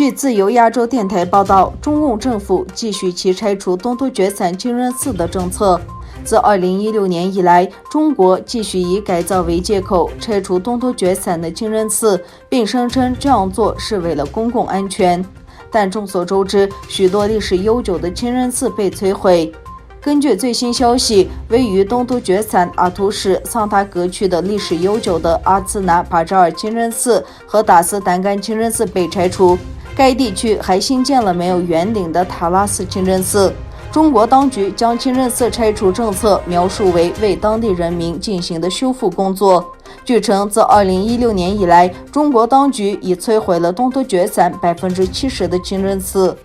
据自由亚洲电台报道，中共政府继续其拆除东突厥散金人寺的政策。自2016年以来，中国继续以改造为借口拆除东突厥散的金人寺，并声称这样做是为了公共安全。但众所周知，许多历史悠久的金人寺被摧毁。根据最新消息，位于东突厥散阿图什桑塔格区的历史悠久的阿兹纳巴扎尔金人寺和达斯丹干金人寺被拆除，该地区还新建了没有圆顶的塔拉斯金人寺。中国当局将金人寺拆除政策描述为当地人民进行的修复工作。据称，自2016年以来，中国当局已摧毁了东突厥散70%的金人寺。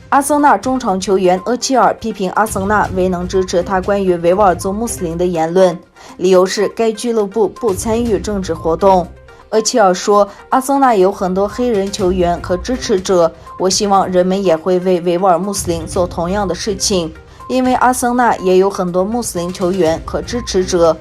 阿森纳中场球员厄齐尔批评阿森纳未能支持他关于维吾尔族穆斯林的言论，理由是该俱乐部不参与政治活动。厄齐尔说，阿森纳有很多黑人球员和支持者，我希望人们也会为维吾尔穆斯林做同样的事情，因为阿森纳也有很多穆斯林球员和支持者。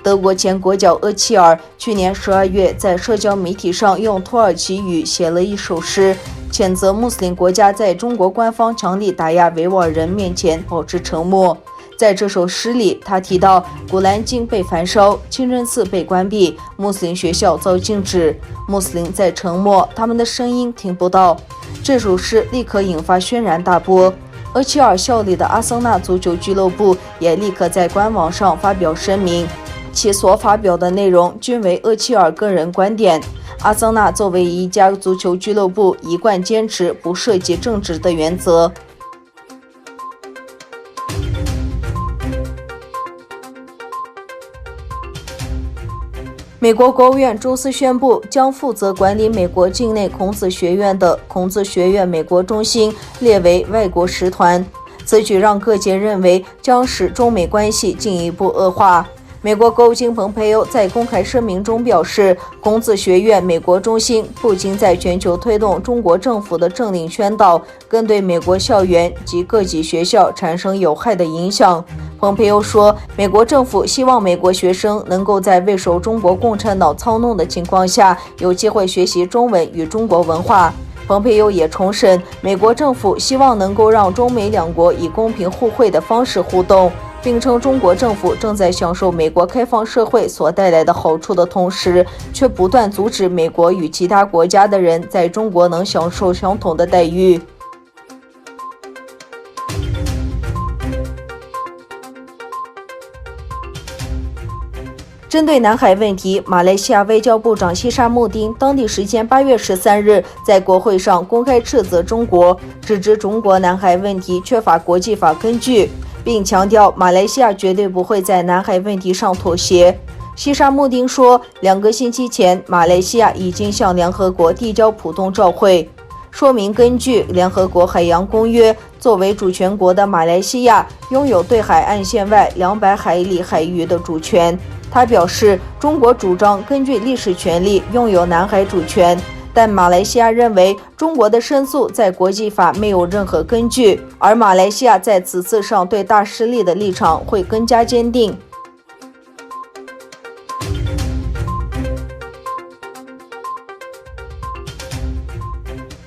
德国前国脚厄齐尔去年12月在社交媒体上用土耳其语写了一首诗，谴责穆斯林国家在中国官方强力打压维吾尔人面前保持沉默。在这首诗里，他提到古兰经被焚烧，清真寺被关闭，穆斯林学校遭禁止，穆斯林在沉默，他们的声音听不到。这首诗立刻引发轩然大波。厄齐尔效力的阿森纳足球俱乐部也立刻在官网上发表声明，其所发表的内容均为厄齐尔个人观点。阿森纳作为一家足球俱乐部，一贯坚持不涉及政治的原则。美国国务院周四宣布，将负责管理美国境内孔子学院的孔子学院美国中心列为外国使团。此举让各界认为将使中美关系进一步恶化。美国国务卿蓬佩奥在公开声明中表示，孔子学院美国中心不仅在全球推动中国政府的政令宣导，更对美国校园及各级学校产生有害的影响。蓬佩奥说，美国政府希望美国学生能够在未受中国共产党操弄的情况下，有机会学习中文与中国文化。蓬佩奥也重申，美国政府希望能够让中美两国以公平互惠的方式互动，并称中国政府正在享受美国开放社会所带来的好处的同时，却不断阻止美国与其他国家的人在中国能享受相同的待遇。针对南海问题，马来西亚外交部长西沙穆丁当地时间8月13日在国会上公开斥责中国，指责中国南海问题缺乏国际法根据，并强调马来西亚绝对不会在南海问题上妥协。西沙穆丁说，2个星期前，马来西亚已经向联合国递交普通照会，说明根据联合国海洋公约，作为主权国的马来西亚拥有对海岸线外200海里海域的主权。他表示，中国主张根据历史权利拥有南海主权，但马来西亚认为中国的申诉在国际法没有任何根据，而马来西亚在此次上对大势力的立场会更加坚定。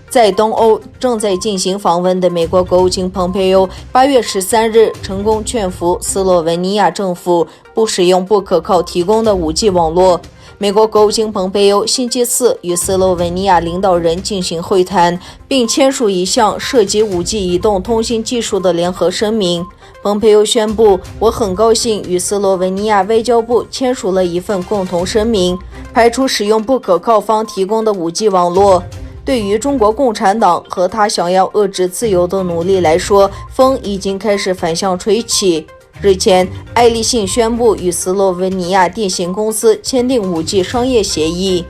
在东欧正在进行访问的美国国务卿蓬佩奥8月13日成功劝服斯洛文尼亚政府不使用不可靠提供的 5G 网络。美国国务卿蓬佩奥星期四与斯洛文尼亚领导人进行会谈，并签署一项涉及 5G 移动通信技术的联合声明。蓬佩奥宣布，我很高兴与斯洛文尼亚外交部签署了一份共同声明，排除使用不可靠方提供的 5G 网络。对于中国共产党和他想要遏制自由的努力来说，风已经开始反向吹起。日前，爱立信宣布与斯洛文尼亚电信公司签订 5G 商业协议。